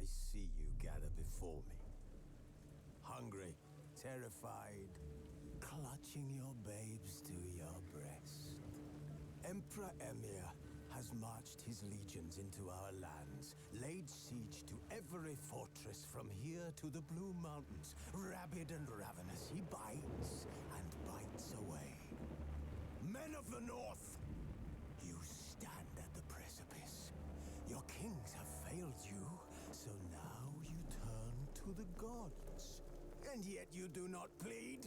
I see you gather before me. Hungry, terrified, clutching your babes to your breast. Emperor Emir has marched his legions into our lands, laid siege to every fortress from here to the Blue Mountains. Rabid and ravenous, he bites and bites away. Men of the North, you stand at the precipice. Your kings have failed you, so now you turn to the gods. And yet you do not plead.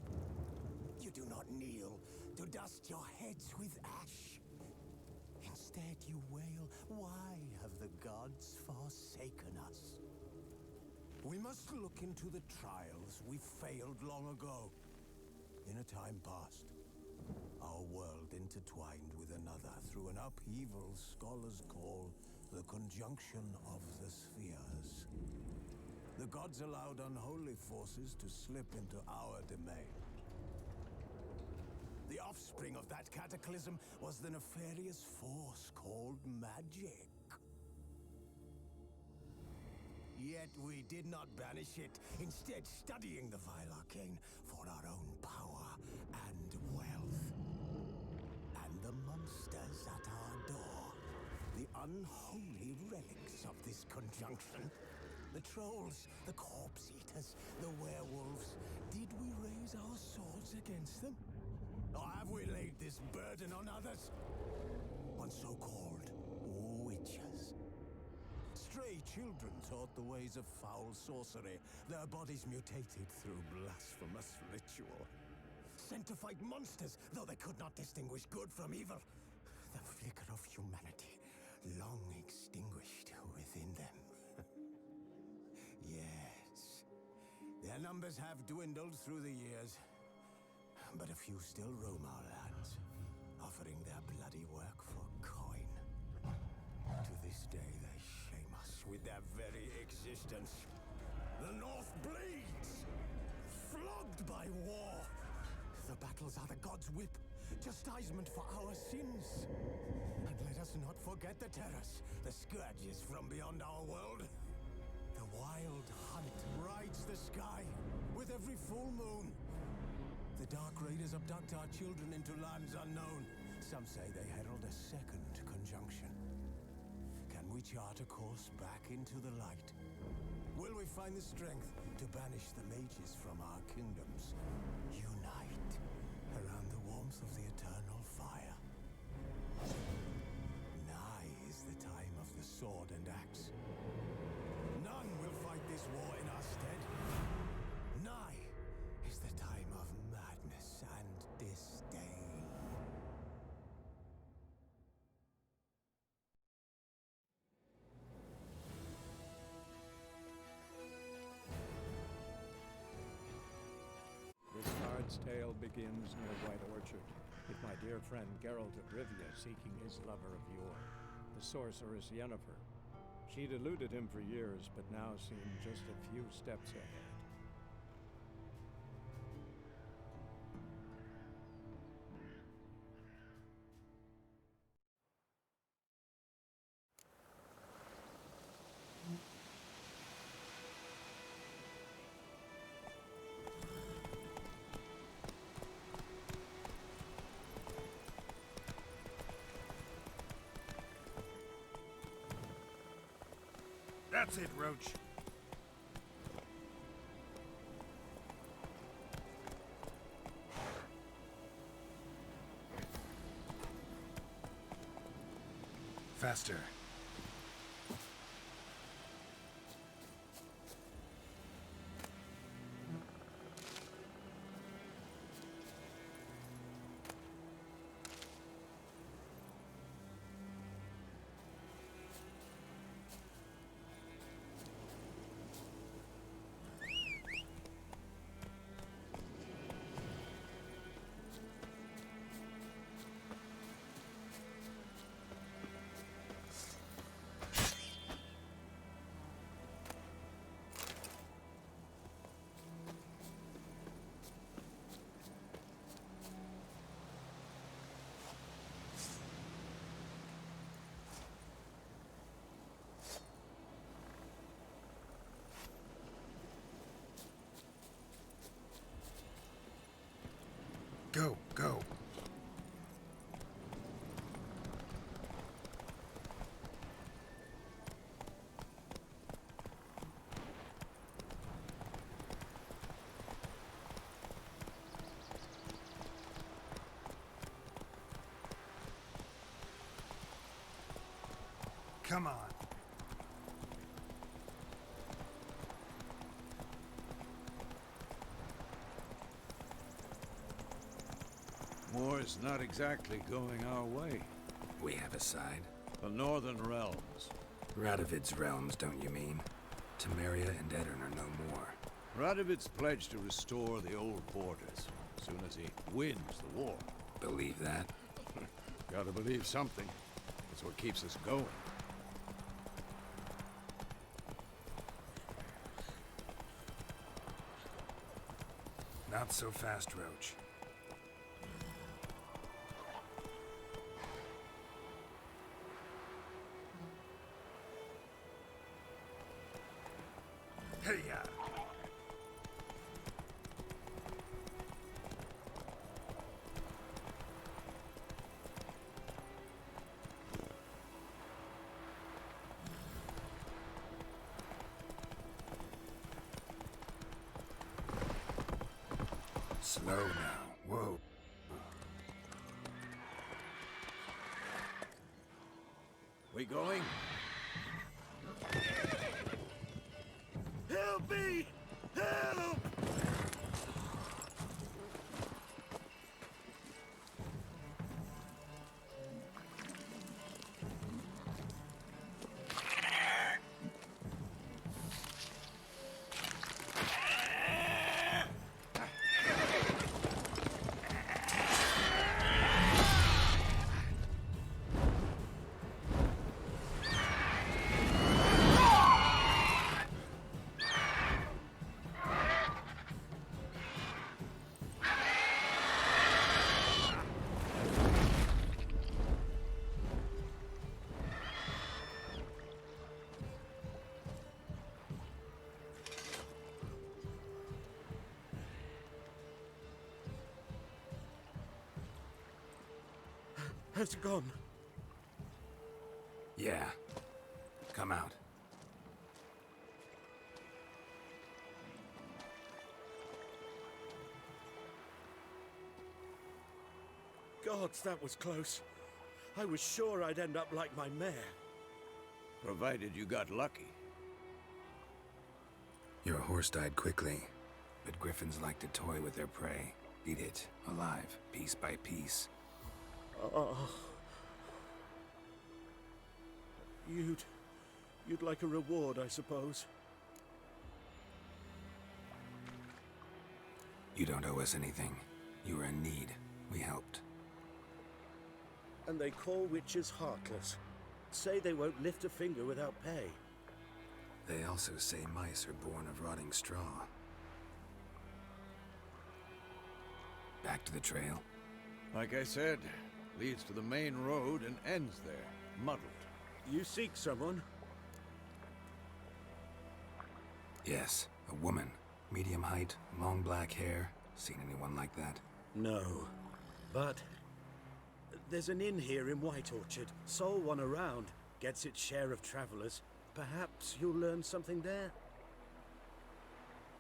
You do not kneel to dust your heads with ash. Instead you wail, why have the gods forsaken us? We must look into the trials we failed long ago. In a time past, our world intertwined with another through an upheaval scholars call the conjunction of the spheres. The gods allowed unholy forces to slip into our domain. The offspring of that cataclysm was the nefarious force called magic. Yet we did not banish it, instead studying the vile arcane for our own power and wealth. And the monsters at our door, the unholy relics of this conjunction. The trolls, the corpse eaters, the werewolves. Did we raise our swords against them? Or have we laid this burden on others? On so-called witches. Stray children taught the ways of foul sorcery, their bodies mutated through blasphemous ritual. Sent to fight monsters, though they could not distinguish good from evil. The flicker of humanity, long extinguished within them. Yes, their numbers have dwindled through the years, but a few still roam our lands, offering their bloody work for coin. To this day, they shame us with their very existence. The North bleeds, flogged by war. The battles are the gods' whip, chastisement for our sins. And let us not forget the terrors, the scourges from beyond our world. The wild hunt rides the sky with every full moon. The Dark Raiders abduct our children into lands unknown. Some say they herald a second conjunction. Can we chart a course back into the light? Will we find the strength to banish the mages from our kingdoms? Unite around the warmth of the eternal fire. Nigh is the time of the sword and axe. None will fight this war in our stead. Nigh is the time of madness and disdain. This card's tale begins near White Orchard, with my dear friend Geralt of Rivia seeking his lover of yore, the sorceress Yennefer. She'd eluded him for years, but now seemed just a few steps ahead. That's it, Roach. Faster. Go, go. Come on. War's not exactly going our way. We have a side. The Northern Realms. Radovid's realms, don't you mean? Temeria and Edirn are no more. Radovid's pledged to restore the old borders as soon as he wins the war. Believe that? Gotta believe something. It's what keeps us going. Not so fast, Roach. Hey-ya! Slow now. Whoa. We going? Help me! Help! Has it gone? Yeah. Come out. Gods, that was close. I was sure I'd end up like my mare. Provided you got lucky. Your horse died quickly, but griffins like to toy with their prey. Eat it, alive, piece by piece. Oh. You'd like a reward, I suppose. You don't owe us anything. You were in need. We helped. And they call witches heartless. Say they won't lift a finger without pay. They also say mice are born of rotting straw. Back to the trail. Like I said, leads to the main road and ends there, muddled. You seek someone? Yes, a woman. Medium height, long black hair. Seen anyone like that? No. But there's an inn here in White Orchard. Sole one around. Gets its share of travelers. Perhaps you'll learn something there?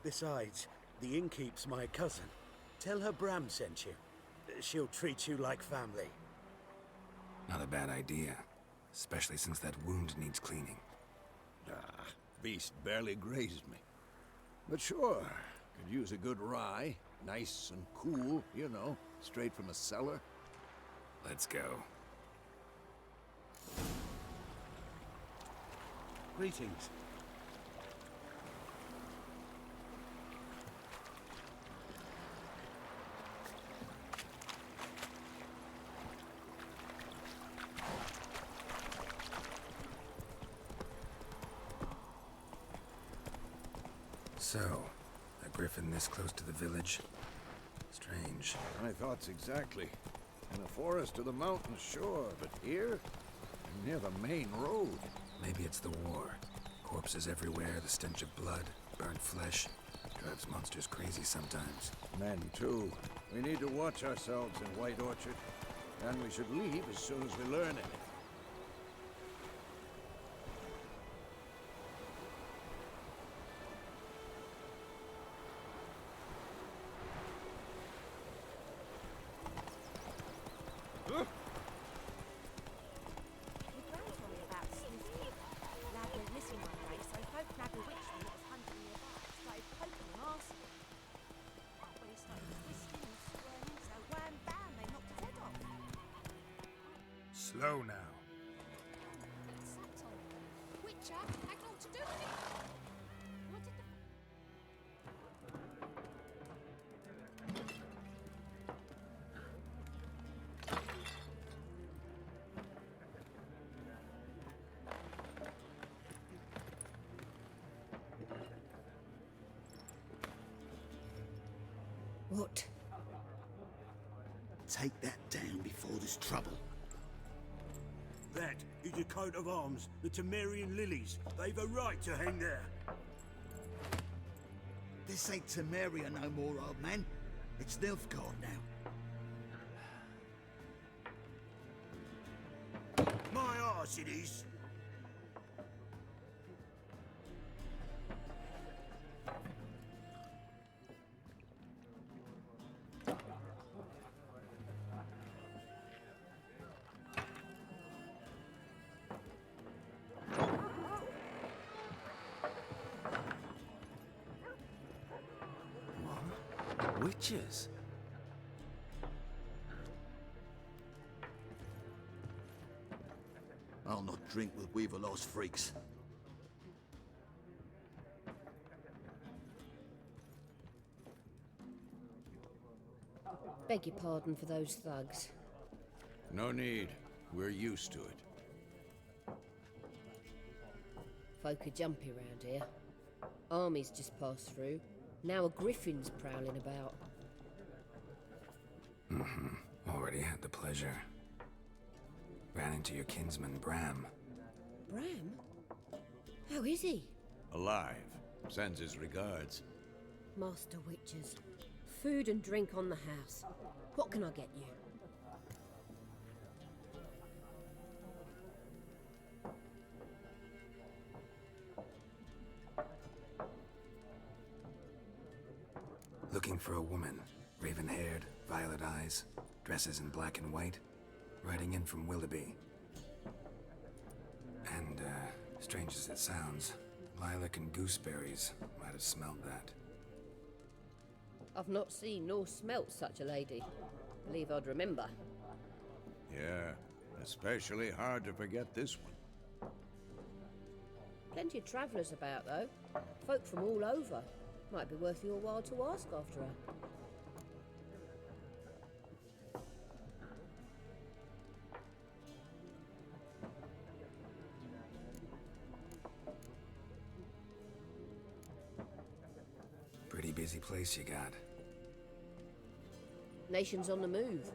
Besides, the innkeep's my cousin. Tell her Bram sent you. She'll treat you like family. Not a bad idea. Especially since that wound needs cleaning. Ah, beast barely grazed me. But sure, could use a good rye. Nice and cool, you know, straight from a cellar. Let's go. Greetings. So, a griffin this close to the village? Strange. My thoughts exactly. In a forest to the mountains, sure, but here? Near the main road. Maybe it's the war. Corpses everywhere, the stench of blood, burnt flesh. Drives monsters crazy sometimes. Men, too. We need to watch ourselves in White Orchard. And we should leave as soon as we learn it. Slow now. Witcher had naught to do with it. What did the... What? Take that down before there's trouble. That is a coat of arms, the Temerian lilies. They've a right to hang there. This ain't Temeria no more, old man. It's Nilfgaard now. My arse it is. Witches? I'll not drink with Weaverlaw's freaks. Beg your pardon for those thugs. No need. We're used to it. Folk are jumpy round here. Armies just passed through. Now a griffin's prowling about. Already had the pleasure. Ran into your kinsman, Bram. Bram? How is he? Alive. Sends his regards. Master Witchers. Food and drink on the house. What can I get you? Looking for a woman. Raven-haired, violet eyes, dresses in black and white. Riding in from Willoughby. And, strange as it sounds, lilac and gooseberries might have smelled that. I've not seen nor smelt such a lady. Believe I'd remember. Yeah, especially hard to forget this one. Plenty of travellers about, though. Folk from all over. Might be worth your while to ask after her. Pretty busy place you got. Nations on the move.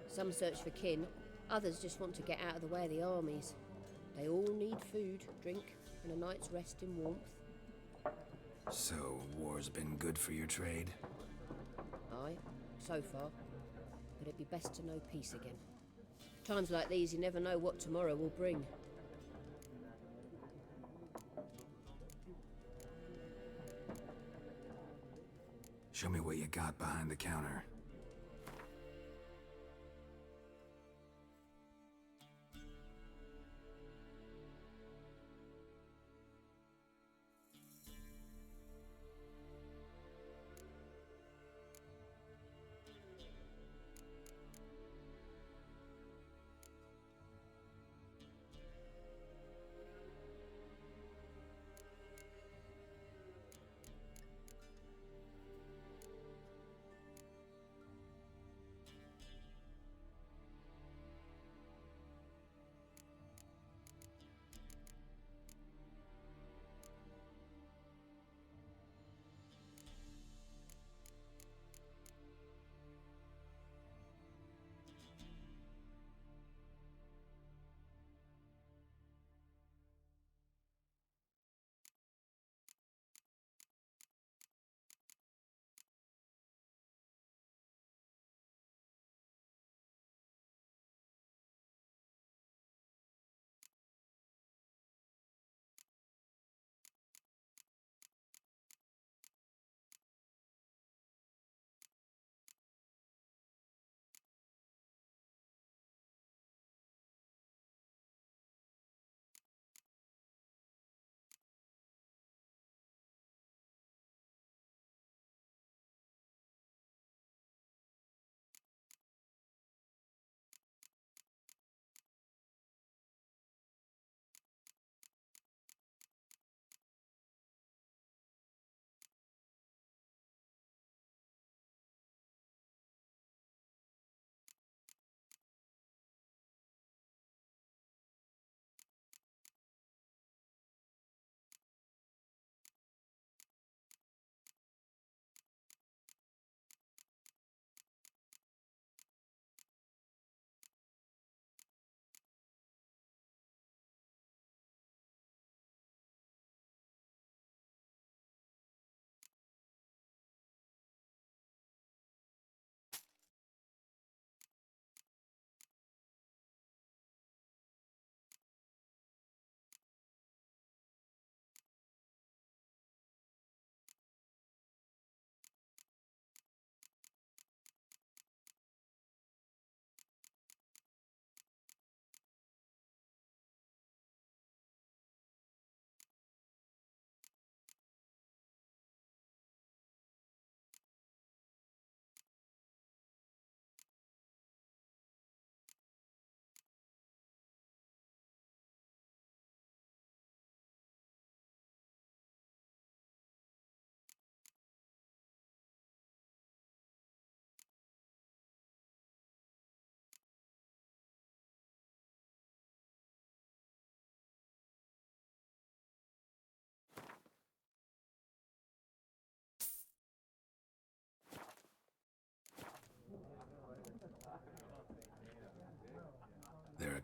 Some search for kin, others just want to get out of the way of the armies. They all need food, drink, and a night's rest in warmth. So, war's been good for your trade? Aye, so far. But it'd be best to know peace again. Times like these, you never know what tomorrow will bring. Show me what you got behind the counter.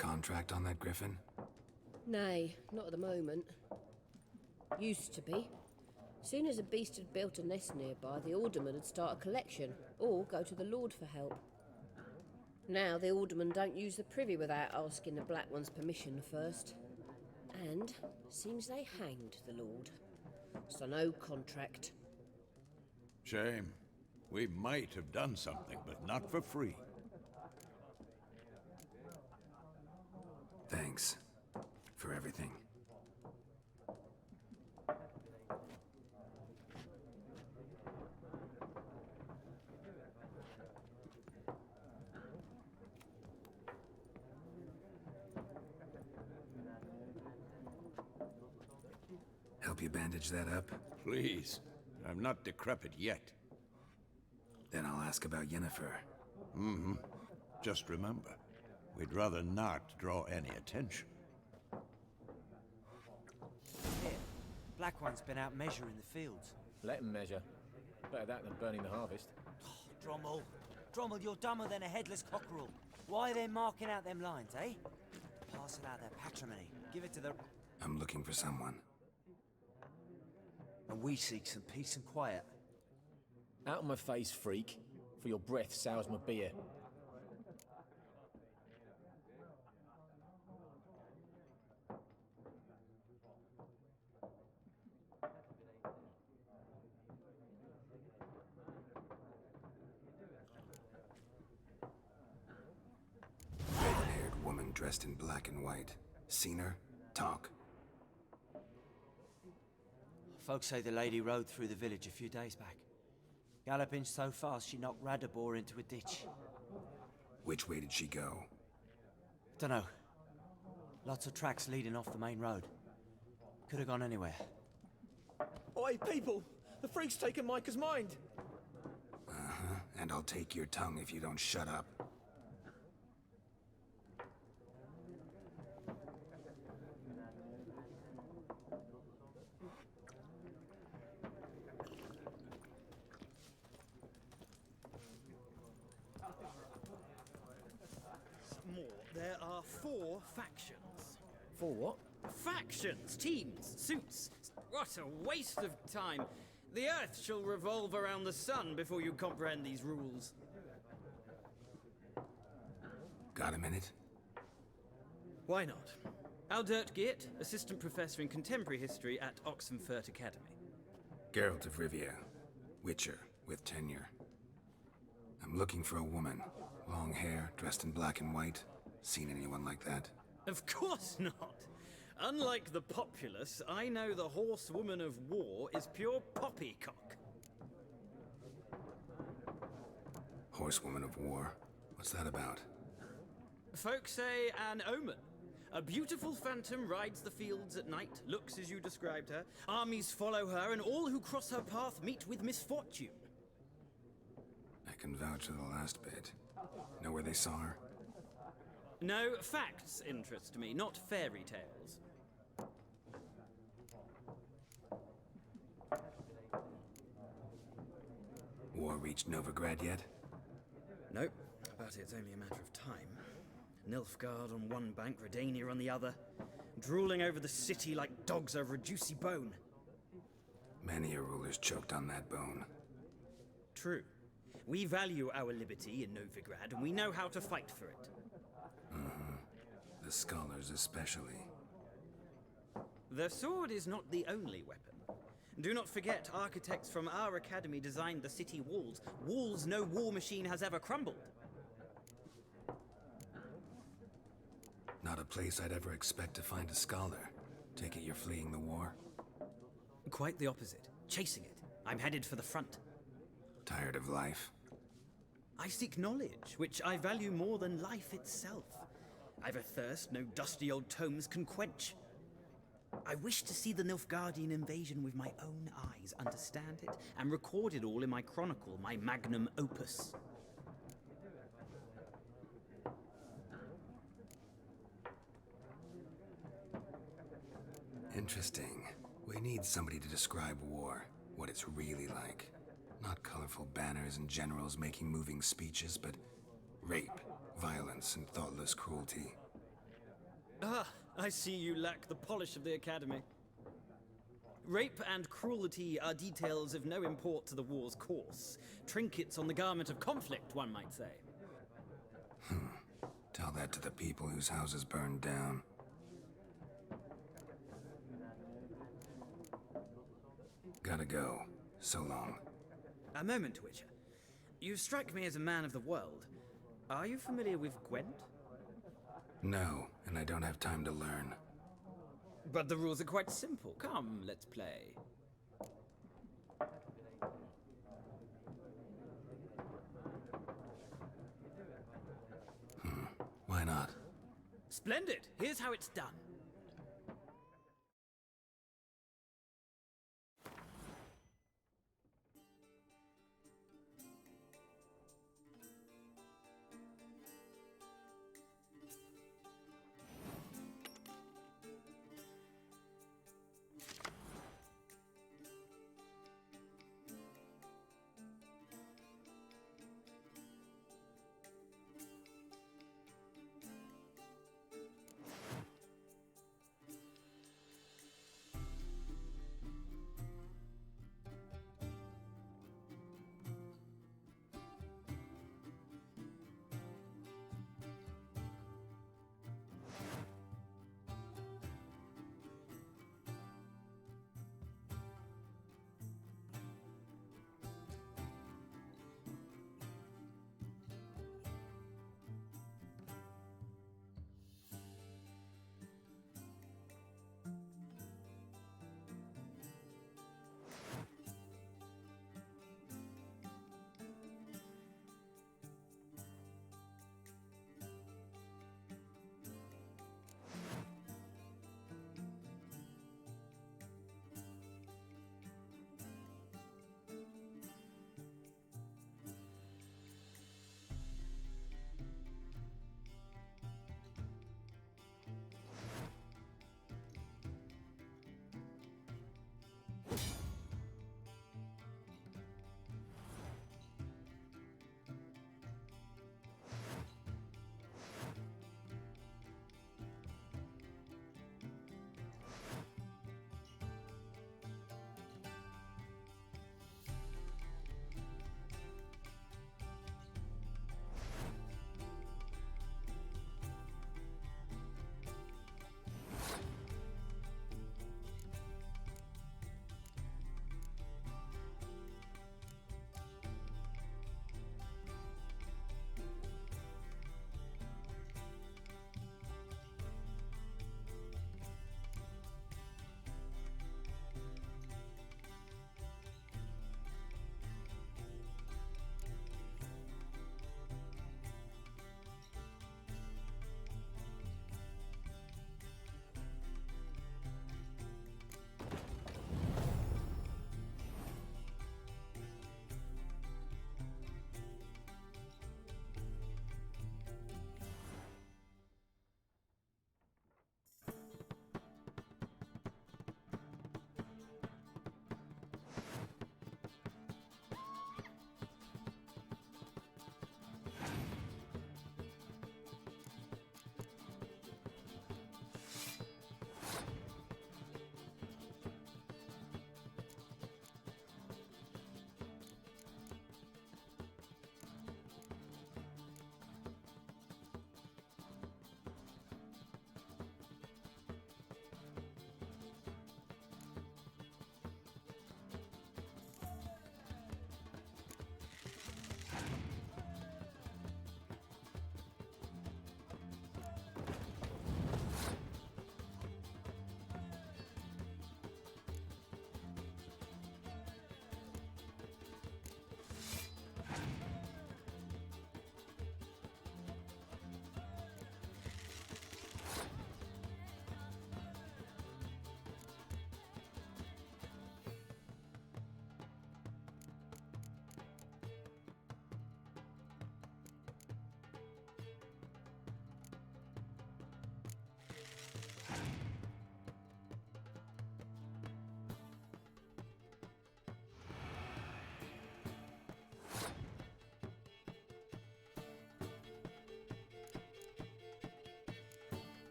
contract on that griffin? Nay, not at the moment. Used to be. Soon as a beast had built a nest nearby, the alderman would start a collection, or go to the Lord for help. Now the aldermen don't use the privy without asking the Black One's permission first. And seems they hanged the Lord. So no contract. Shame. We might have done something, but not for free. Thanks for everything. Help you bandage that up? Please. I'm not decrepit yet. Then I'll ask about Yennefer. Mm-hmm. Just remember, we'd rather not draw any attention. Here, Black One's been out measuring the fields. Let him measure. Better that than burning the harvest. Oh, Drommel, you're dumber than a headless cockerel. Why are they marking out them lines, eh? Passing out their patrimony. Give it to the... I'm looking for someone. And we seek some peace and quiet. Out of my face, freak. For your breath sours my beer. Red-haired woman dressed in black and white. Seen her? Talk. Folks say the lady rode through the village a few days back. Galloping so fast she knocked Radabor into a ditch. Which way did she go? Dunno. Lots of tracks leading off the main road. Could have gone anywhere. Oi, people! The freak's taken Micah's mind! Uh-huh, and I'll take your tongue if you don't shut up. There are 4 factions. 4 what? Factions, teams, suits. What a waste of time. The Earth shall revolve around the sun before you comprehend these rules. Got a minute? Why not? Aldert Geert, Assistant Professor in Contemporary History at Oxenfurt Academy. Geralt of Rivia, Witcher, with tenure. I'm looking for a woman. Long hair, dressed in black and white. Seen anyone like that? Of course not. Unlike the populace, I know the horsewoman of war is pure poppycock. Horsewoman of war? What's that about? Folks say an omen. A beautiful phantom rides the fields at night, looks as you described her. Armies follow her, and all who cross her path meet with misfortune. I can vouch for the last bit. Know where they saw her? No, facts interest me, not fairy tales. War reached Novigrad yet? Nope, but it's only a matter of time. Nilfgaard on one bank, Redania on the other, drooling over the city like dogs over a juicy bone. Many a ruler's choked on that bone. True. We value our liberty in Novigrad, and we know how to fight for it. The scholars especially. The sword is not the only weapon. Do not forget, architects from our academy designed the city walls. Walls no war machine has ever crumbled. Not a place I'd ever expect to find a scholar. Take it you're fleeing the war? Quite the opposite. Chasing it. I'm headed for the front. Tired of life? I seek knowledge, which I value more than life itself. I've a thirst no dusty old tomes can quench. I wish to see the Nilfgaardian invasion with my own eyes, understand it, and record it all in my chronicle, my magnum opus. Interesting. We need somebody to describe war, what it's really like. Not colorful banners and generals making moving speeches, but rape, violence, and thoughtless cruelty. Ah, I see you lack the polish of the Academy. Rape and cruelty are details of no import to the war's course. Trinkets on the garment of conflict, one might say. Tell that to the people whose houses burned down. Gotta go. So long. A moment, Witcher. You strike me as a man of the world. Are you familiar with Gwent? No, and I don't have time to learn. But the rules are quite simple. Come, let's play. Why not? Splendid! Here's how it's done.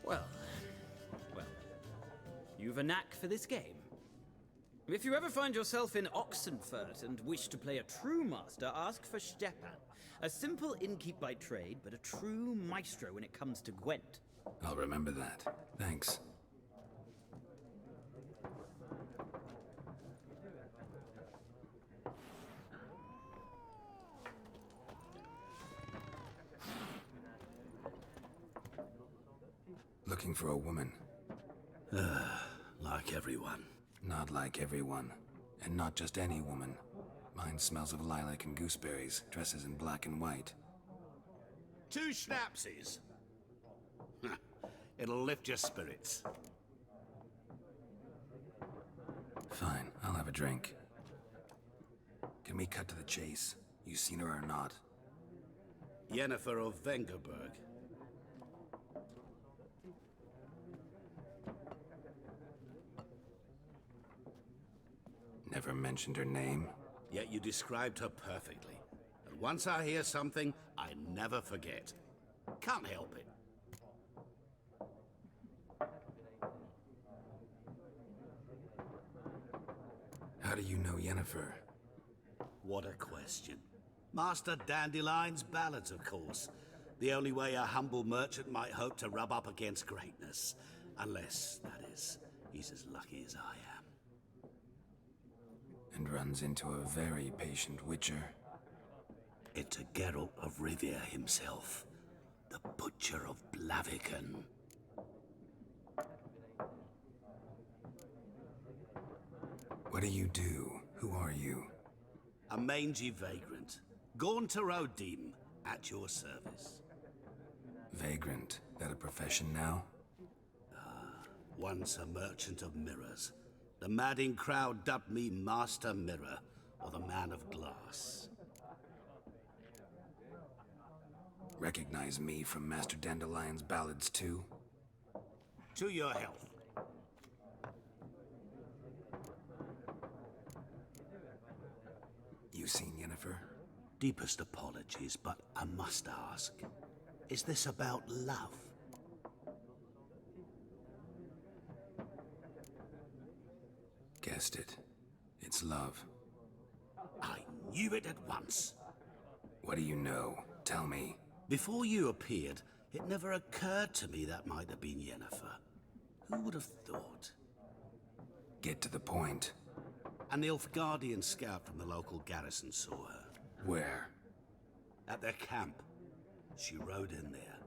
Well, you've a knack for this game. If you ever find yourself in Oxenfurt and wish to play a true master, ask for Stepan. A simple innkeep by trade, but a true maestro when it comes to Gwent. I'll remember that. Thanks. Looking for a woman. Like everyone. Not like everyone. And not just any woman. Mine smells of lilac and gooseberries, dresses in black and white. 2 schnapsies. It'll lift your spirits. Fine, I'll have a drink. Can we cut to the chase? You seen her or not? Yennefer of Vengerberg. Never mentioned her name? Yet you described her perfectly. And once I hear something, I never forget. Can't help it. How do you know Yennefer? What a question. Master Dandelion's ballads, of course. The only way a humble merchant might hope to rub up against greatness. Unless, that is, he's as lucky as I am. And runs into a very patient witcher. Into Geralt of Rivia himself. The Butcher of Blaviken. What do you do? Who are you? A mangy vagrant. Gaunter O'Dim, at your service. Vagrant. That a profession now? Once a merchant of mirrors. The madding crowd dubbed me Master Mirror, or the Man of Glass. Recognize me from Master Dandelion's ballads too? To your health. You seen Yennefer? Deepest apologies, but I must ask. Is this about love? Guessed it. It's love. I knew it at once. What do you know? Tell me. Before you appeared, it never occurred to me that might have been Yennefer. Who would have thought? Get to the point. An Nilfgaardian scout from the local garrison saw her. Where? At their camp. She rode in there.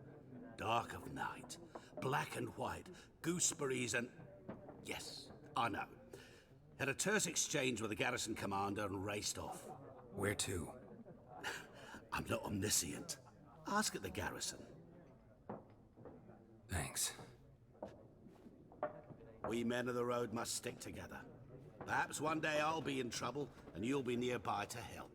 Dark of night. Black and white. Gooseberries and... Yes, I know. Had a terse exchange with the garrison commander and raced off. Where to? I'm not omniscient. Ask at the garrison. Thanks. We men of the road must stick together. Perhaps one day I'll be in trouble and you'll be nearby to help.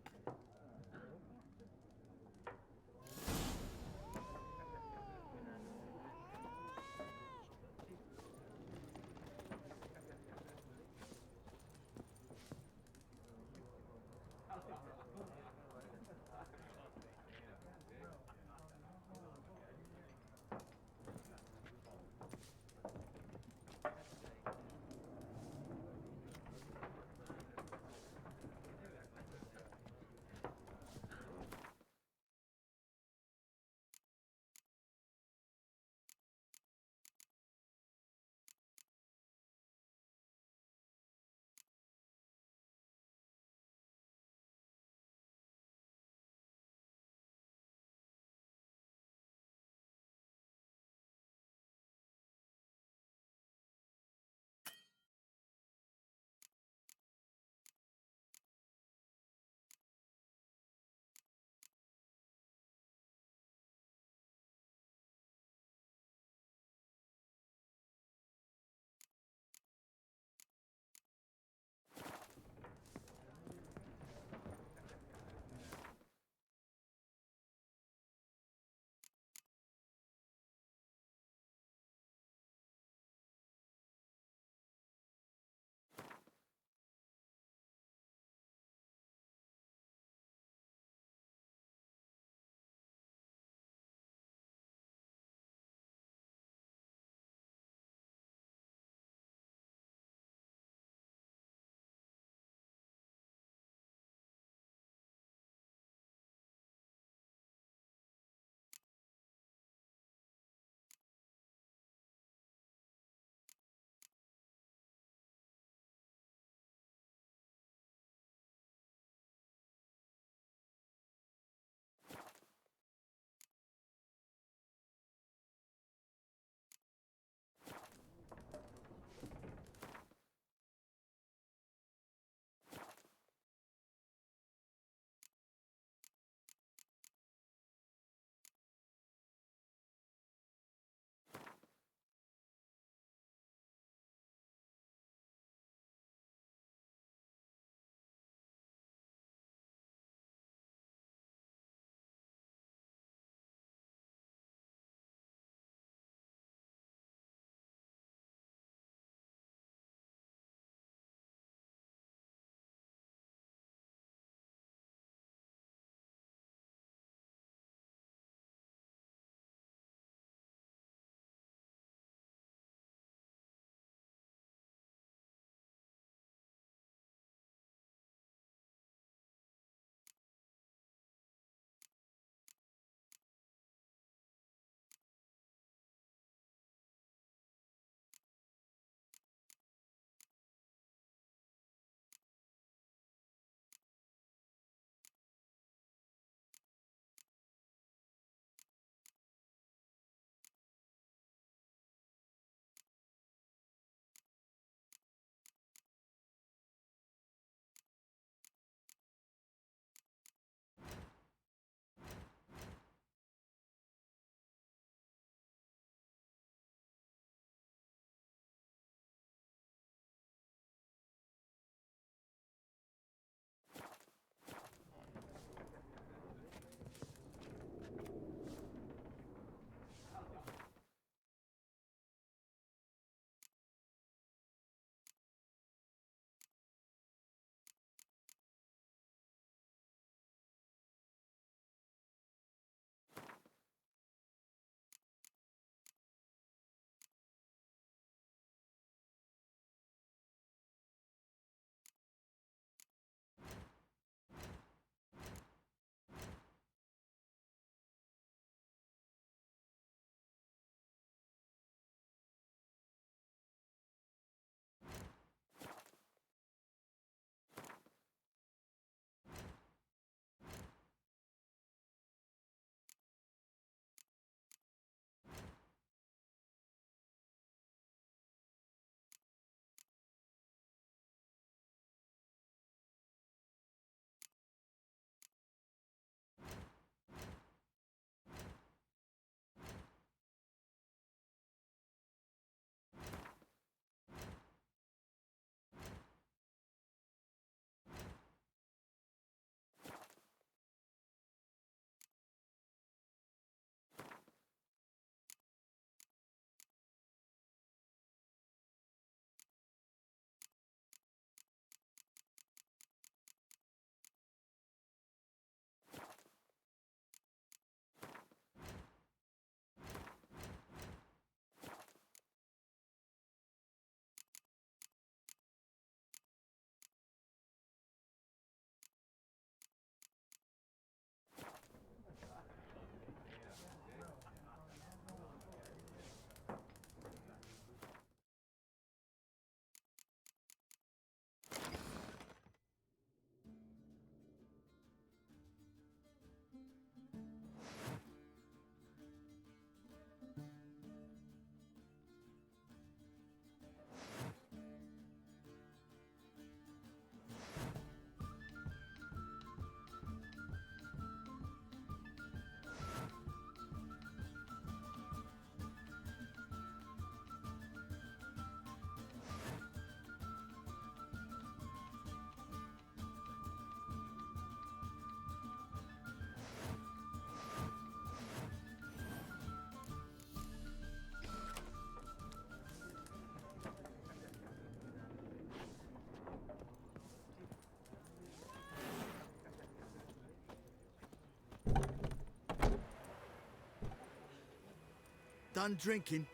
Done drinking?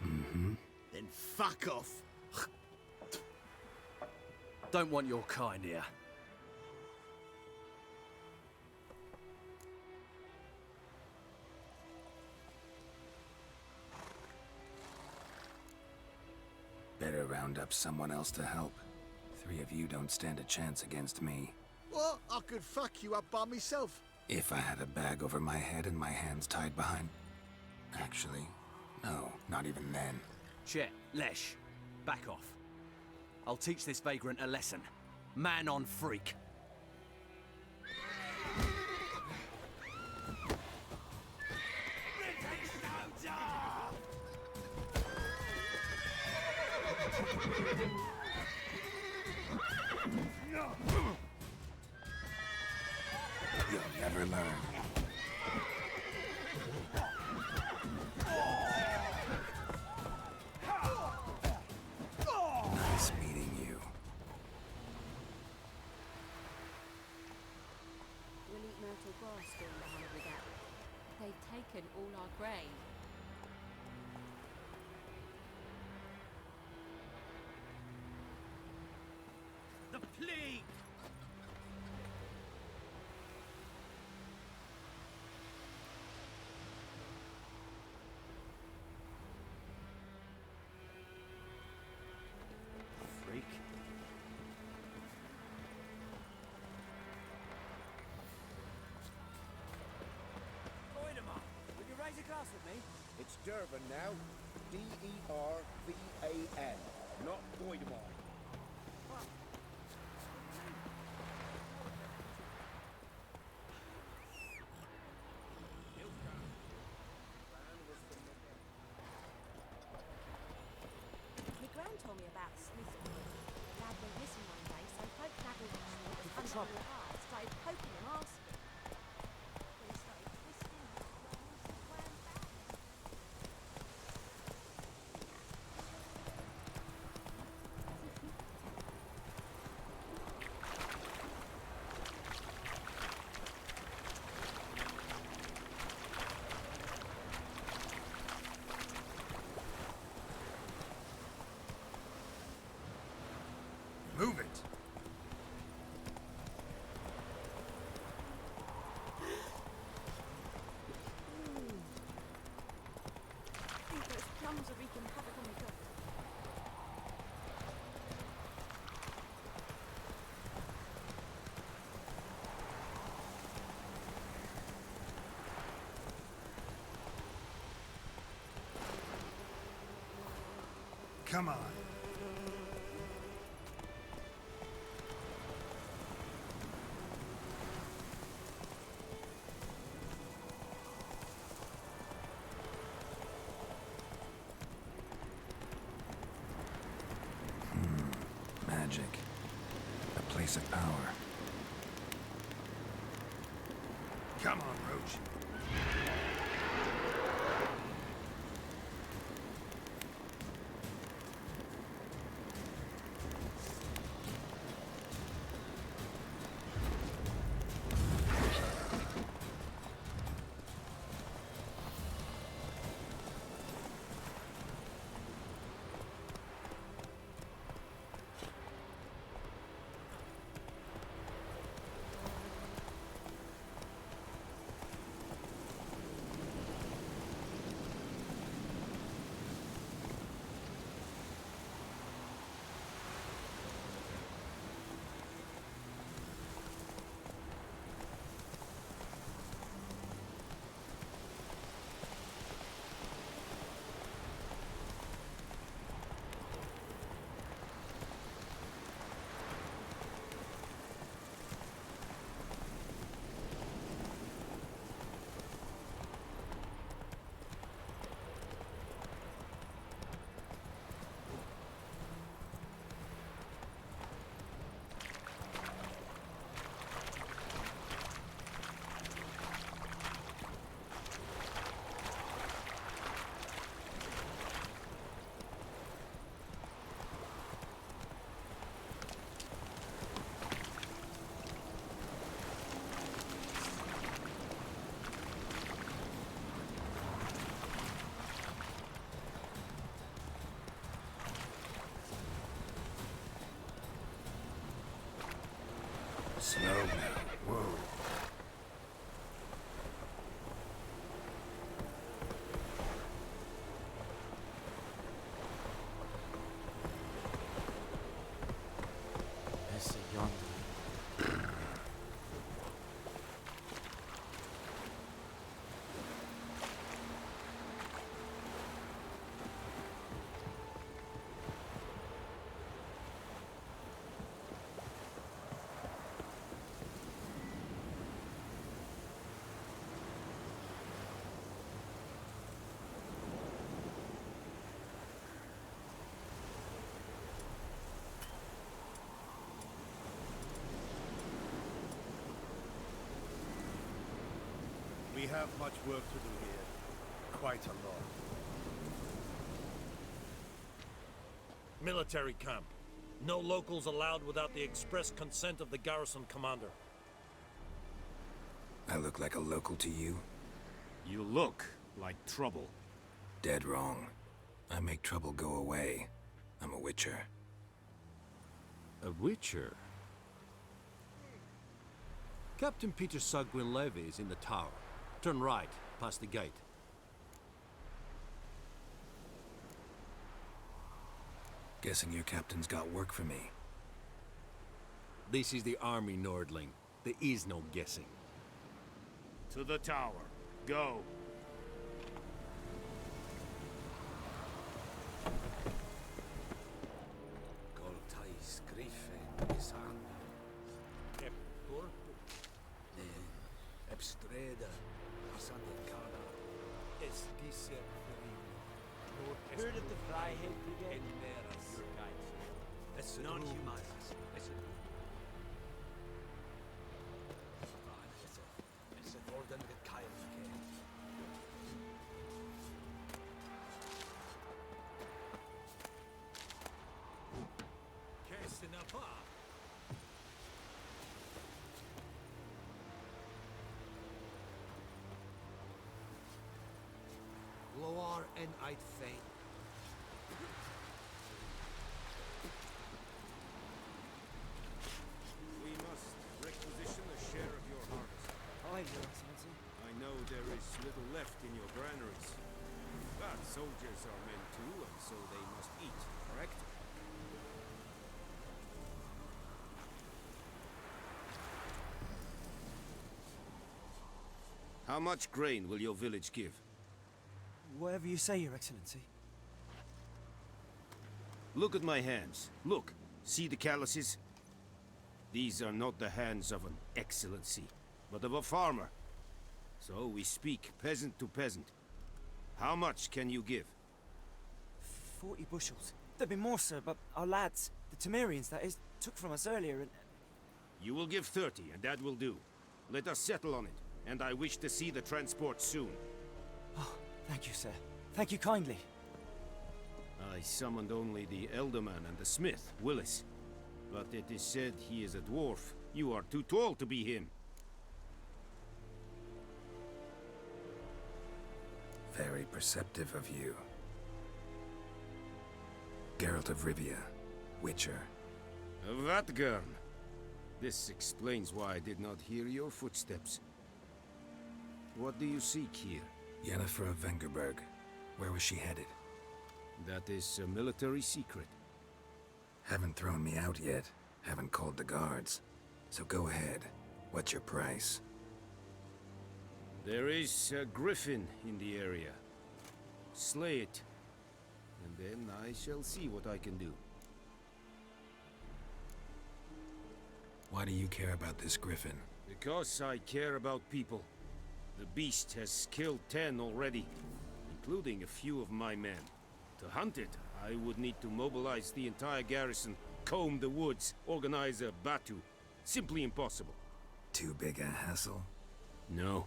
Mm-hmm. Then fuck off. Don't want your kind here. Better round up someone else to help. 3 of you don't stand a chance against me. What? I could fuck you up by myself. If I had a bag over my head and my hands tied behind... Actually, no, not even then. Chet, Lesh, back off. I'll teach this vagrant a lesson. Man on freak. You'll never learn. Nice meeting you. We'll eat myrtle grass during the hungry gap. They've taken all our grain. The plague! Freak. Voidemar, would you raise a glass with me? It's Durban now. D-E-R-V-A-N, not Voidemar. My gran told me about Smith. Dad went missing one day, so folk naggled him under the heart, started poking him, asking. Then he started twisting his arms and wound back. Move it. Think those plums are wreaking havoc on the dog. Come on. Magic. A place of power. Come on, Roach. Slow now. Whoa. There's a yonder. We have much work to do here. Quite a lot. Military camp. No locals allowed without the express consent of the garrison commander. I look like a local to you? You look like trouble. Dead wrong. I make trouble go away. I'm a witcher. A witcher? Captain Peter Sagwin Levy is in the tower. Turn right, past the gate. Guessing your captain's got work for me. This is the army, Nordling. There is no guessing. To the tower. Go. Goltais Grifo Buscando. Ebstreda. Asandicana. Esquisse Heard of the Flyhead Brigade? Your guides. Non-humans. It's a Gordon with Kyle. Loar and I'd faint. We must requisition a share of your harvest. Aye, Your Excellency. I know there is little left in your granaries. But soldiers are men too, and so they must eat, correct? How much grain will your village give? Whatever you say, Your Excellency. Look at my hands. Look. See the calluses? These are not the hands of an excellency, but of a farmer. So we speak peasant to peasant. How much can you give? 40 bushels. There'd be more, sir, but our lads, the Temerians, that is, took from us earlier and... You will give 30, and that will do. Let us settle on it, and I wish to see the transport soon. Oh, thank you, sir. Thank you kindly. I summoned only the Elderman and the smith, Willis. But it is said he is a dwarf. You are too tall to be him. Very perceptive of you. Geralt of Rivia, Witcher. Vatgern. This explains why I did not hear your footsteps. What do you seek here? Yennefer of Vengerberg. Where was she headed? That is a military secret. Haven't thrown me out yet. Haven't called the guards. So go ahead. What's your price? There is a griffin in the area. Slay it. And then I shall see what I can do. Why do you care about this griffin? Because I care about people. The beast has killed 10 already, including a few of my men. To hunt it, I would need to mobilize the entire garrison, comb the woods, organize a batu. Simply impossible. Too big a hassle? No.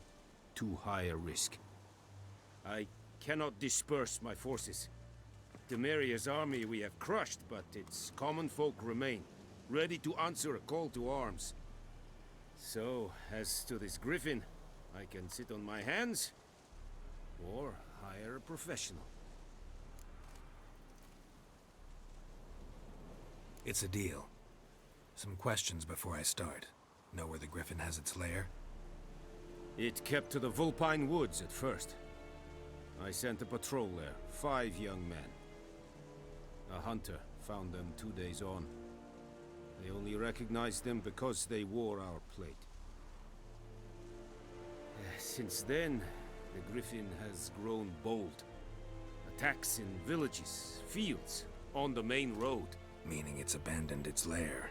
Too high a risk. I cannot disperse my forces. Temeria's army we have crushed, but its common folk remain, ready to answer a call to arms. So, as to this griffin, I can sit on my hands, or hire a professional. It's a deal. Some questions before I start. Know where the Griffin has its lair? It kept to the Vulpine Woods at first. I sent a patrol there, 5 young men. A hunter found them 2 days on. They only recognized them because they wore our plate. Since then, the Griffin has grown bold. Attacks in villages, fields, on the main road. Meaning it's abandoned its lair.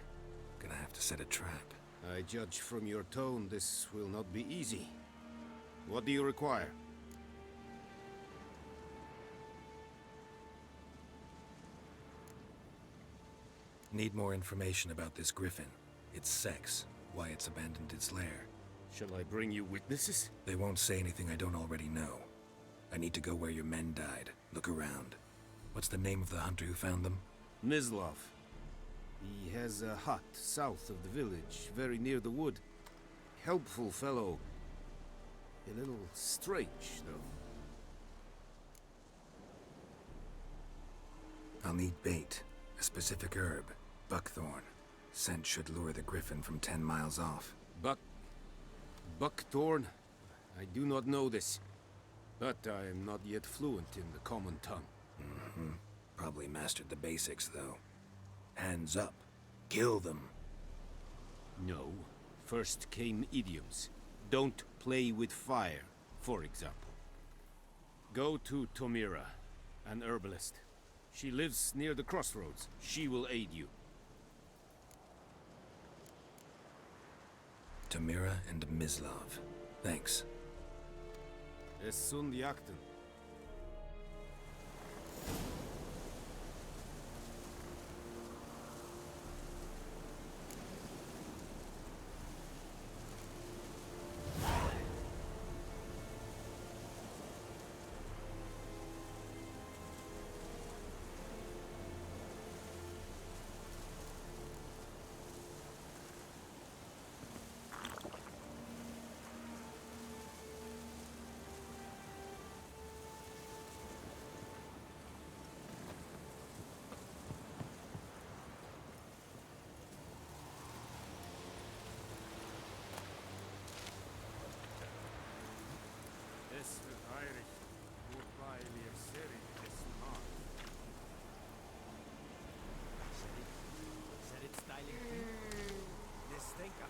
Gonna have to set a trap. I judge from your tone this will not be easy. What do you require? Need more information about this Griffin. Its sex, why it's abandoned its lair. Shall I bring you witnesses? They won't say anything I don't already know. I need to go where your men died. Look around. What's the name of the hunter who found them? Mislav. He has a hut south of the village, very near the wood. Helpful fellow. A little strange, though. I'll need bait. A specific herb. Buckthorn. Scent should lure the Griffin from 10 miles off. Buckthorn? I do not know this. But I am not yet fluent in the common tongue. Probably mastered the basics, though. Hands up. Kill them. No. First came idioms. Don't play with fire, for example. Go to Tomira, an herbalist. She lives near the crossroads. She will aid you. Tomira and Mislav. Thanks. Es sunt jakten.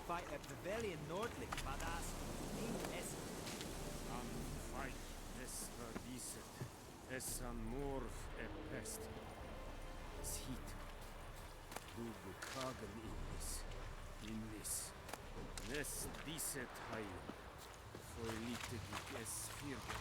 Fight at Pavilion Nordlich, war das es. Am fight es verdiset, es an morf pest. Es hit. Du bukagen in this. Nes diset hail. Foelite dik es firge.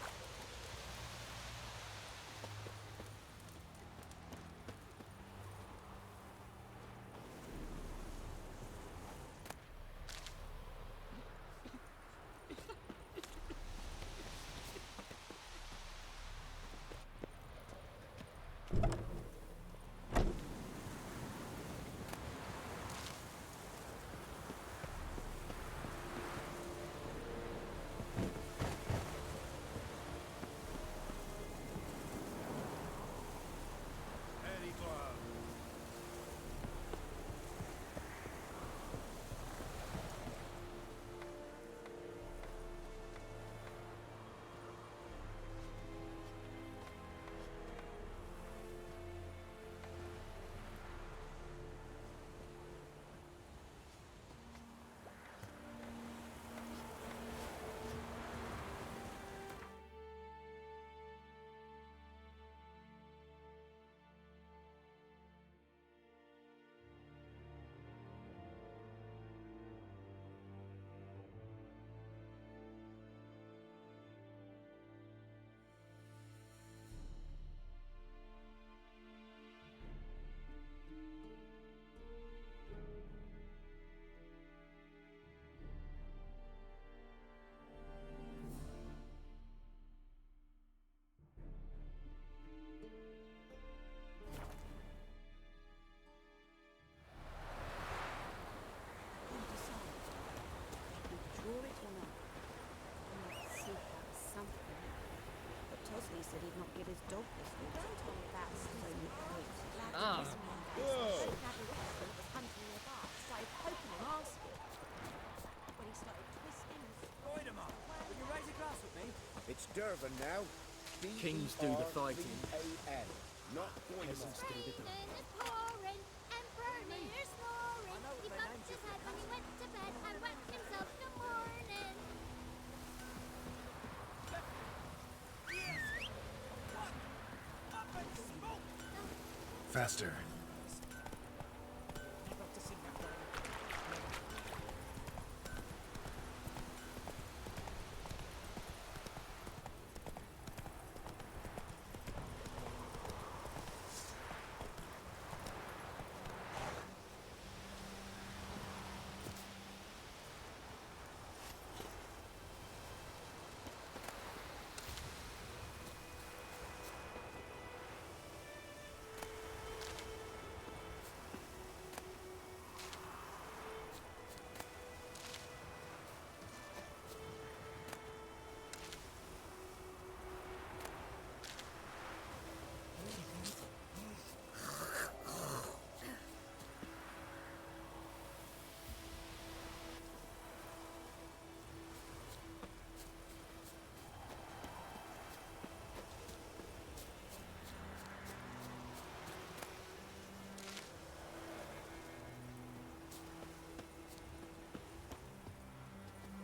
He said he'd not give his dog this week. Don't tell me about slowly quote. Ah. Was hunting nearby, started poking him asking. he started twisting and Right 'em up. Will you raise a glass with me? It's Durban now. Kings do the fighting. D-E-R-B-A-N, not Peasants do the doing. Raining is pouring, Emperor near snoring. He bumped his head when he went to bed and whacked himself till morning. Faster.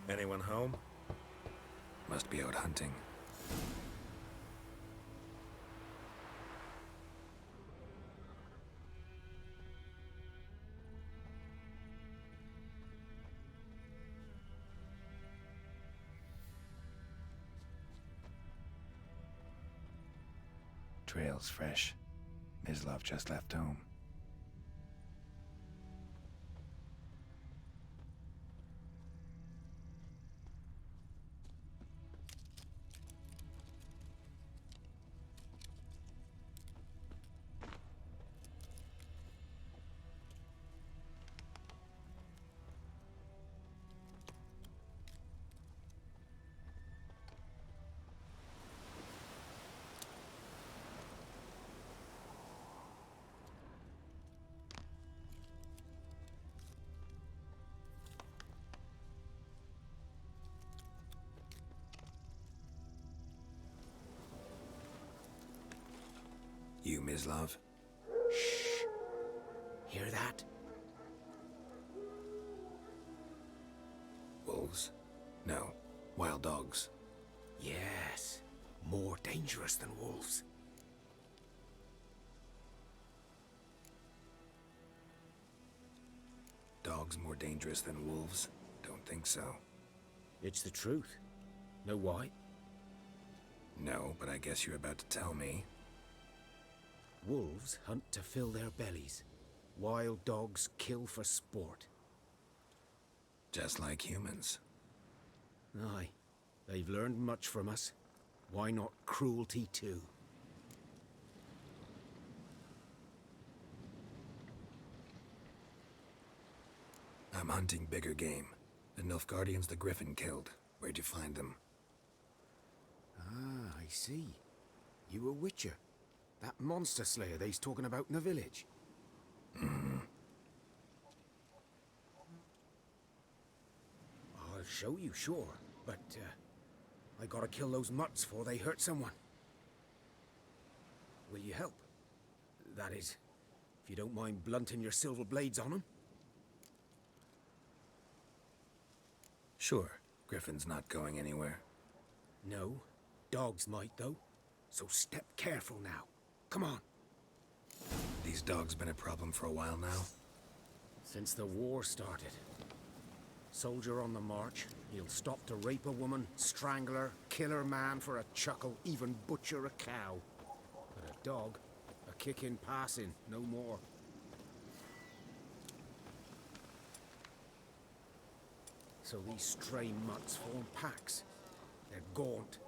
Anyone home? Must be out hunting. Trail's fresh. Mislav just left home. You, Mislav? Shh. Hear that? Wolves? No. Wild dogs. Yes. More dangerous than wolves. Dogs more dangerous than wolves? Don't think so. It's the truth. Know why? No, but I guess you're about to tell me. Wolves hunt to fill their bellies. Wild dogs kill for sport. Just like humans. Aye. They've learned much from us. Why not cruelty too? I'm hunting bigger game. The Nilfgaardians the Griffin killed. Where'd you find them? Ah, I see. You a witcher. That monster slayer they's talking about in the village. Mm-hmm. I'll show you, sure. But, I gotta kill those mutts before they hurt someone. Will you help? That is, if you don't mind blunting your silver blades on them. Sure. Griffin's not going anywhere. No. Dogs might, though. So step careful now. Come on. These dogs been a problem for a while now? Since the war started. Soldier on the march, he'll stop to rape a woman, strangle her, kill her man for a chuckle, even butcher a cow. But a dog, a kick in passing, no more. So these stray mutts form packs. They're gaunt,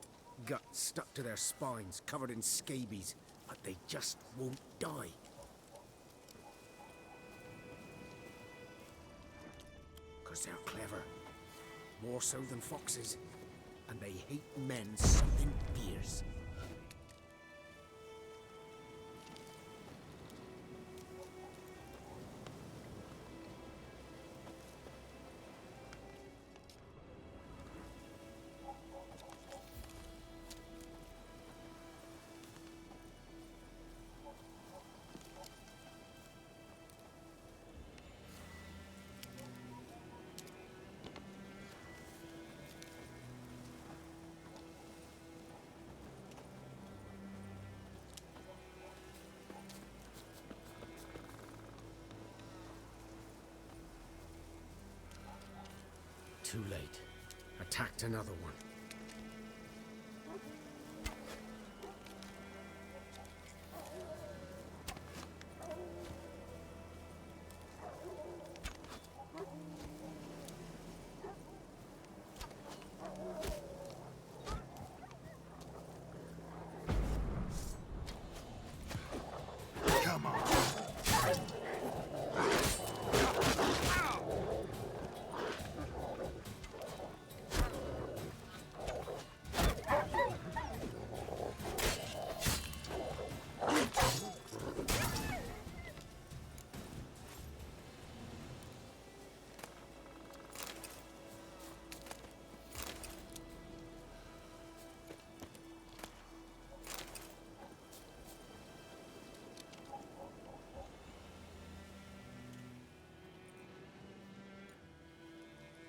guts stuck to their spines, covered in scabies, but they just won't die. Because they're clever. More so than foxes. And they hate men something fierce. Too late. Attacked another one.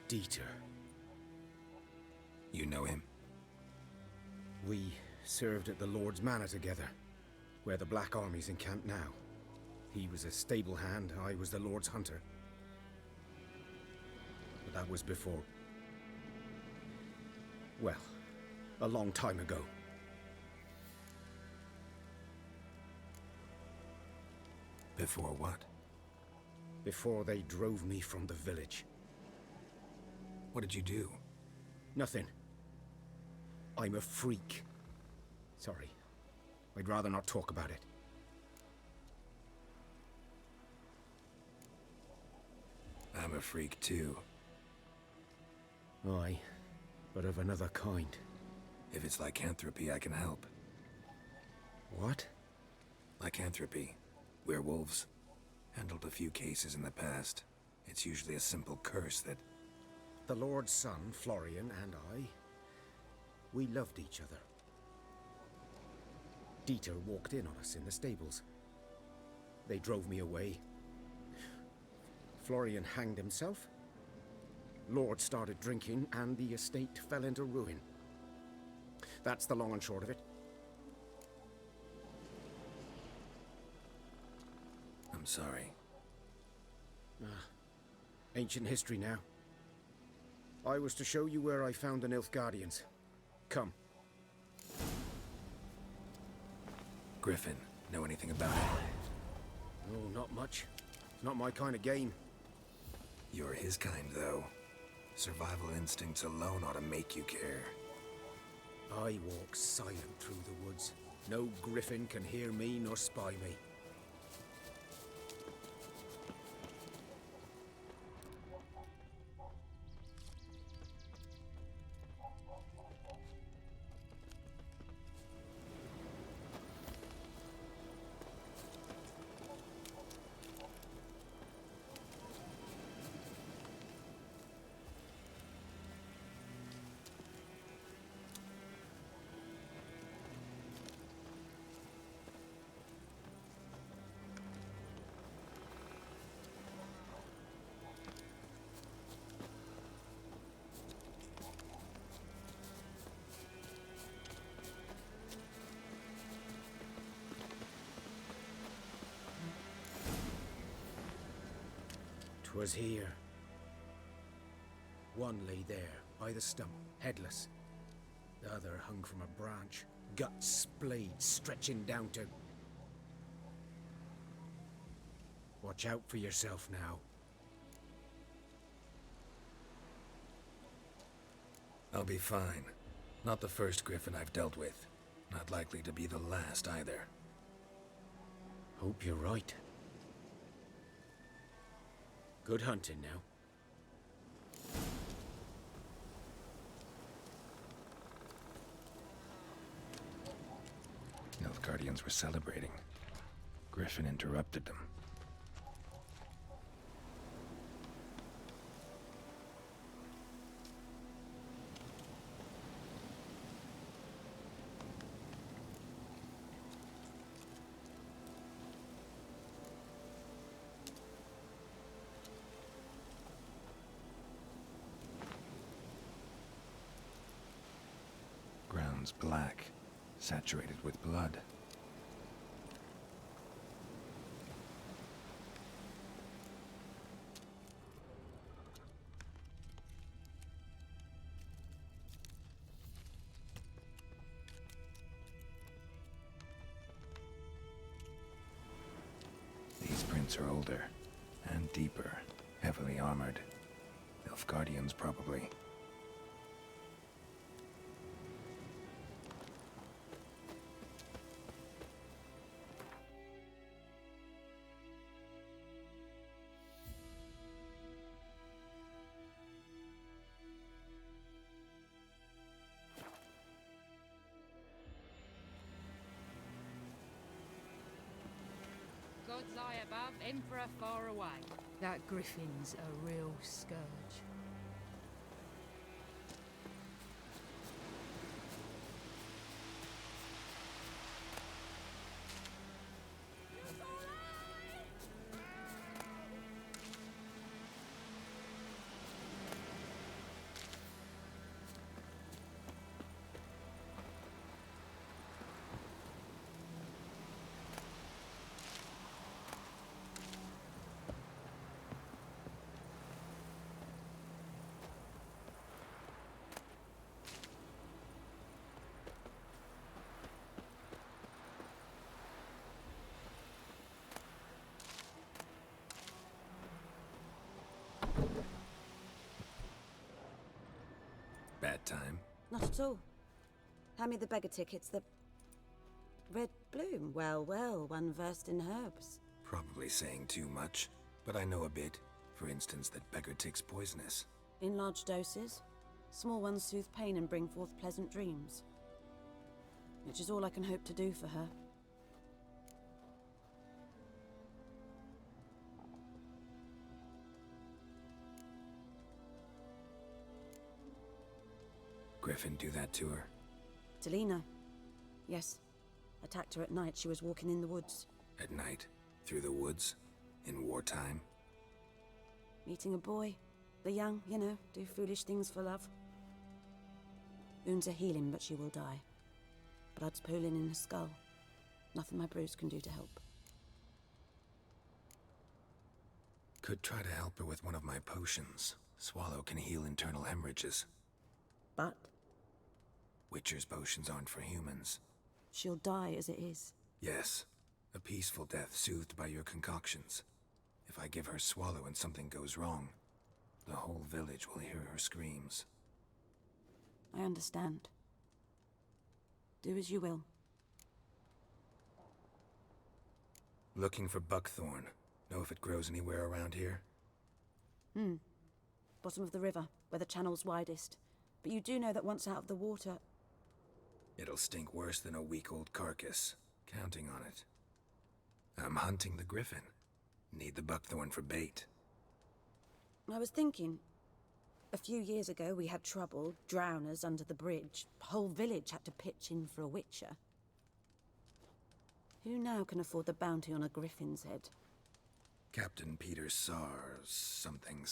Dieter. You know him? We served at the Lord's Manor together, where the Black Army's encamped now. He was a stable hand, I was the Lord's hunter. But that was before... well, a long time ago. Before what? Before they drove me from the village. What did you do? Nothing. I'm a freak. Sorry. I'd rather not talk about it. I'm a freak too. Aye, but of another kind. If it's lycanthropy, I can help. What? Lycanthropy. Werewolves. Handled a few cases in the past. It's usually a simple curse that... The Lord's son, Florian, and I, we loved each other. Dieter walked in on us in the stables. They drove me away. Florian hanged himself. Lord started drinking, and the estate fell into ruin. That's the long and short of it. I'm sorry. Ancient history now. I was to show you where I found the Nilfgaardians. Come. Griffin, know anything about it? Oh, not much. Not my kind of game. You're his kind, though. Survival instincts alone ought to make you care. I walk silent through the woods. No griffin can hear me nor spy me. Was here. One lay there, by the stump, headless. The other hung from a branch, guts splayed, stretching down to... Watch out for yourself now. I'll be fine. Not the first griffin I've dealt with. Not likely to be the last either. Hope you're right. Good hunting now. Nilfgaardians were celebrating. Griffin interrupted them. Ground's black, saturated with blood. boots are older and deeper, heavily armored. Nilfgaardians, probably. God's eye above, Emperor far away. That Griffin's a real scourge. Bad time? Not at all. Hand me the beggar tickets, the... Red bloom. Well, well, one versed in herbs. Probably saying too much, but I know a bit. For instance, that beggar tick's poisonous. In large doses. Small ones soothe pain and bring forth pleasant dreams. Which is all I can hope to do for her. Griffin do that to her? Delina. Yes. Attacked her at night. She was walking in the woods. At night? Through the woods? In wartime? Meeting a boy. The young, you know, do foolish things for love. Wounds are healing, but she will die. Blood's pooling in her skull. Nothing my bruise can do to help. Could try to help her with one of my potions. Swallow can heal internal hemorrhages. But? Witcher's potions aren't for humans. She'll die as it is. Yes. A peaceful death soothed by your concoctions. If I give her Swallow and something goes wrong, the whole village will hear her screams. I understand. Do as you will. Looking for buckthorn. Know if it grows anywhere around here? Bottom of the river, where the channel's widest. But you do know that once out of the water... It'll stink worse than a week-old carcass. Counting on it. I'm hunting the griffin. Need the buckthorn for bait. I was thinking... A few years ago we had trouble, drowners under the bridge. The whole village had to pitch in for a witcher. Who now can afford the bounty on a griffin's head? Captain Peter Sars, something.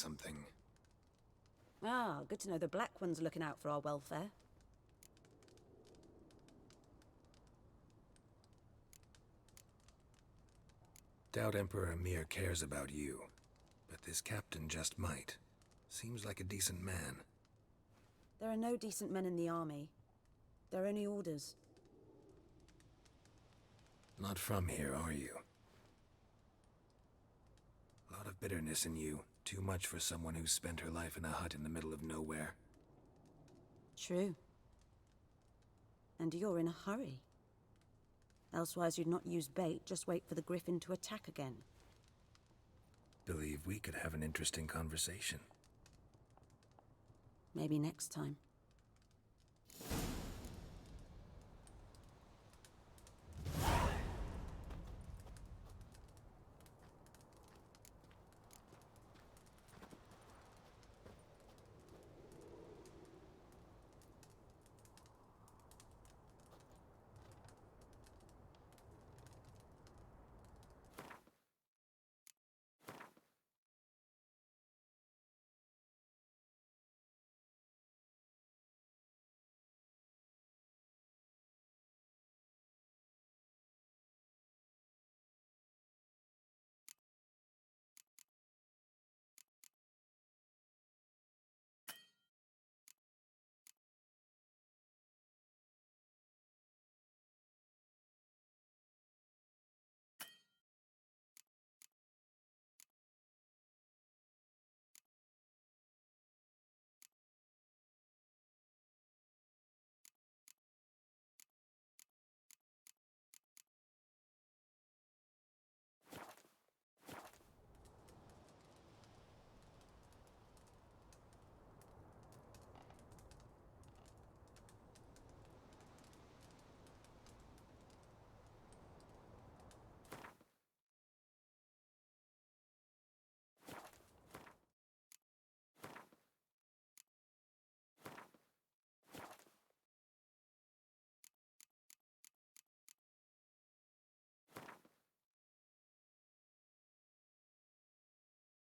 Ah, good to know the Black One's looking out for our welfare. Doubt Emperor Emir cares about you, but this captain just might. Seems like a decent man. There are no decent men in the army. They're only orders. Not from here, are you? A lot of bitterness in you. Too much for someone who's spent her life in a hut in the middle of nowhere. True. And you're in a hurry. Elsewise you'd not use bait, just wait for the griffin to attack again. Believe we could have an interesting conversation. Maybe next time.